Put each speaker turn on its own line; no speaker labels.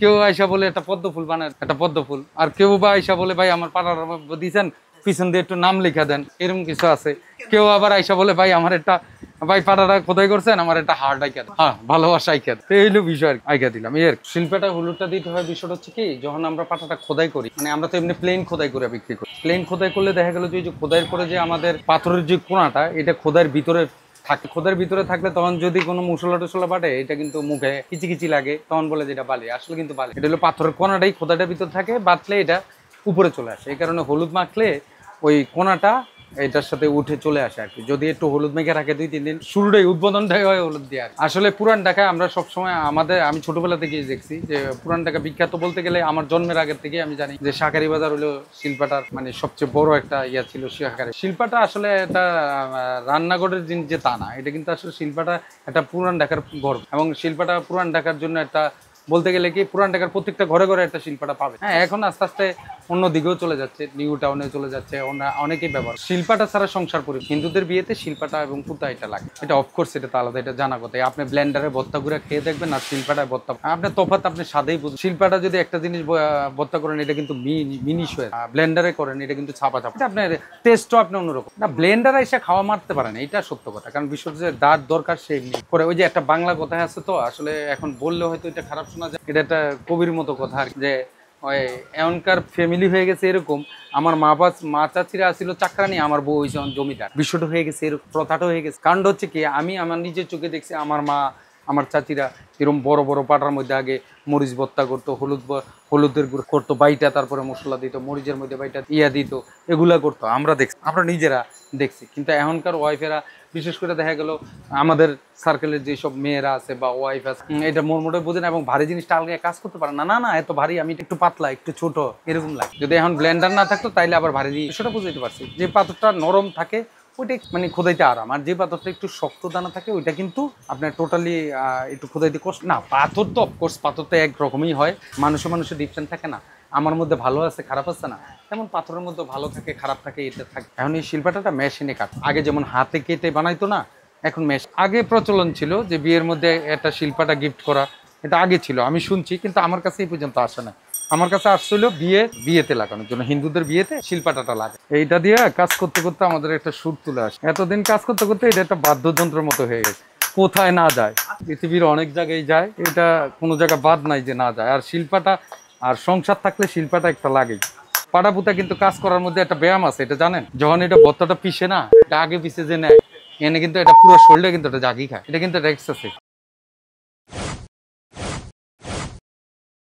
কেউ আইসা বলে একটা পদ্ম ফুল বানায়, একটা পদ্ম ফুল। আর কেউ বা আইসা বলে ভাই আমার পাড়ার দিয়েছেন, পিছন দিয়ে একটু নাম লিখা দেন, এরকম কিছু আছে। কেউ আবার আইসা বলে ভাই আমার একটা, ভাই পাড়াটা খোদাই করছেন, আমার একটা হার্ট আইকা দেন, হ্যাঁ ভালোবাসা আইকা দেন। এই হলো বিষয়, আইকা দিলাম। এর শিল্পটা হলুদটা দিতে হয়। বিষয়টা হচ্ছে কি, যখন আমরা পাটাটা খোদাই করি, মানে আমরা তো এমনি প্লেন খোদাই করে বিক্রি করি। প্লেন খোদাই করলে দেখা গেল যে খোদাইয়ের পরে যে আমাদের পাথরের যে কোনাটা, এটা খোদাইয়ের ভিতরে থাকে। খোদার ভিতরে থাকলে তখন যদি কোনো মশলা টসলা বাটে, এটা কিন্তু মুখে কিচি লাগে, তখন বলে যে এটা বালি, আসলে কিন্তু বালি। এটা হলো পাথরের কোনাটাই খোদাটার ভিতরে থাকে, বাটলে এটা উপরে চলে আসে। এই কারণে হলুদ মাখলে ওই কোনাটা এটার সাথে উঠে চলে আসে আর কি। যদি একটু হলুদ মেখে রাখে 2-3 দিন, শুরুটাই উদ্বোধনটাই হয় হলুদ দিয়ে। আর আসলে পুরান ঢাকায় আমরা সবসময় আমি ছোটবেলা থেকেই দেখছি যে পুরান ঢাকা বিখ্যাত বলতে গেলে আমার জন্মের আগের থেকে আমি জানি যে শাঁখারী বাজার হলো শিল্পাটার মানে সবচেয়ে বড় একটা ইয়া ছিল। শাঁখারী শিল্পাটা আসলে এটা রান্নাঘরের জিনিস যে তা না, এটা কিন্তু আসলে শিল্পাটা একটা পুরান ঢাকার গর্ব। এবং শিল্পাটা পুরান ঢাকার জন্য একটা বলতে গেলে কি, পুরান ঢাকার প্রত্যেকটা ঘরে ঘরে একটা শিল্পাটা পাবে। হ্যাঁ, এখন আস্তে আস্তে অন্য দিকেও চলে যাচ্ছে, নিউ টাউনে চলে যাচ্ছে, অনেকেই ব্যবহার। শিল্পাটা ছাড়া সংসার করি, হিন্দুদের বিয়েতে শিল্পাটা এবং পুতা এটা লাগে, এটা অফকোর্স, এটা তো আলাদা, এটা জানা কথা। আপনি ব্লেন্ডারে ভর্তা করে খেয়ে দেখবেন আর শিল্পাটায় ভর্তা, আপনি তফাৎ আপনি স্বাদেই বুঝবেন। শিল্পাটা যদি একটা জিনিস ভর্তা করেন, এটা কিন্তু মিনিশ হয়ে, ব্লেন্ডারে করেন এটা কিন্তু ছাপা ছাপা, এটা আপনার টেস্টও আপনি অন্যরকম না। ব্লেন্ডারে এসে খাওয়া মারতে পারেন, এটা সত্য কথা। কারণ বিশ্বের যে দাঁত দরকার সে এমনি করে। ওই যে একটা বাংলা কথা আছে তো, আসলে এখন বললে হয়তো এটা খারাপ শোনা যায়, এটা একটা কবির মতো কথা আর কি, যে ওই এখনকার ফ্যামিলি হয়ে গেছে এরকম, আমার মা চাচিরা আসছিল চাকরানি, আমার বউ হয়েছে জমিদার। বিষয়টা হয়ে গেছে এরকম, প্রথাটা হয়ে গেছে। কারণটা হচ্ছে কি, আমি আমার নিজের চোখে দেখছি আমার মা আমার চাচিরা এরকম বড় বড় পাটার মধ্যে আগে মরিচ ভর্তা করতো, হলুদের গুঁড়ো করতো বাইটা, তারপরে মশলা দিত, মরিচের মধ্যে বাইটা ইয়া দিত, এগুলা করতো। আমরা নিজেরা দেখছি। কিন্তু এখনকার ওয়াইফেরা, বিশেষ করে দেখা গেল আমাদের সার্কেলের যেসব মেয়েরা আছে বা ওয়াইফ আছে, এটা মোটে বোঝে না এবং ভারী জিনিসটা আলগা কাজ করতে পারে না। না না, এত ভারী, আমি একটু পাতলা একটু ছোট এরকম লাগে। যদি এখন ব্লেন্ডার না থাকতো তাইলে আবার ভারী সেটা বুঝতে পারছি। যে পাথরটা নরম থাকে ওইটা মানে খোদাইতে আরাম, আর যে পাথরটা একটু শক্ত দানা থাকে ওইটা কিন্তু আপনার টোটালি একটু খোদাইতে কষ্ট না। পাথর তো অফকোর্স, পাথর তো একরকমই হয়, মানুষের ডিফারেন্ট থাকে না। আমার মধ্যে ভালো আছে খারাপ আছে না, তেমন পাথরের মধ্যে ভালো থাকে খারাপ থাকে, এটা থাকে। এখন এই শিল্পটা মেশিনে কাট, আগে যেমন হাতে কেটে বানাইতো না, এখন আগে প্রচলন ছিল যে বিয়ের মধ্যে একটা শিল্পটা গিফট করা, এটা আগে ছিল আমি শুনছি, কিন্তু আমার কাছে এই পর্যন্ত আসে না। আমার কাছে আসছিল বিয়েতে লাগানোর জন্য, হিন্দুদের বিয়েতে শিল্পাটাটা লাগে। এইটা দিয়ে কাজ করতে করতে আমাদের একটা সুর তুলে আসে। এতদিন কাজ করতে করতে এটা একটা বাদ্যযন্ত্রের মতো হয়ে গেছে, কোথায় না যায়, পৃথিবীর অনেক জায়গায় যায়, এটা কোনো জায়গা বাদ নাই যে না যায়। আর শিল্পাটা, আর সংসার থাকলে শিল্পাটা একটা লাগেই। পাটা পুতা কিন্তু কাজ করার মধ্যে একটা ব্যায়াম আছে, এটা জানেন? যখন এটা ভর্তাটা পিষে না, এটা আগে পিষে যে নেয়, এনে কিন্তু এটা পুরো শরীরটা কিন্তু এটা জাগি খায়, এটা কিন্তু একটা এক্সারসাইজ।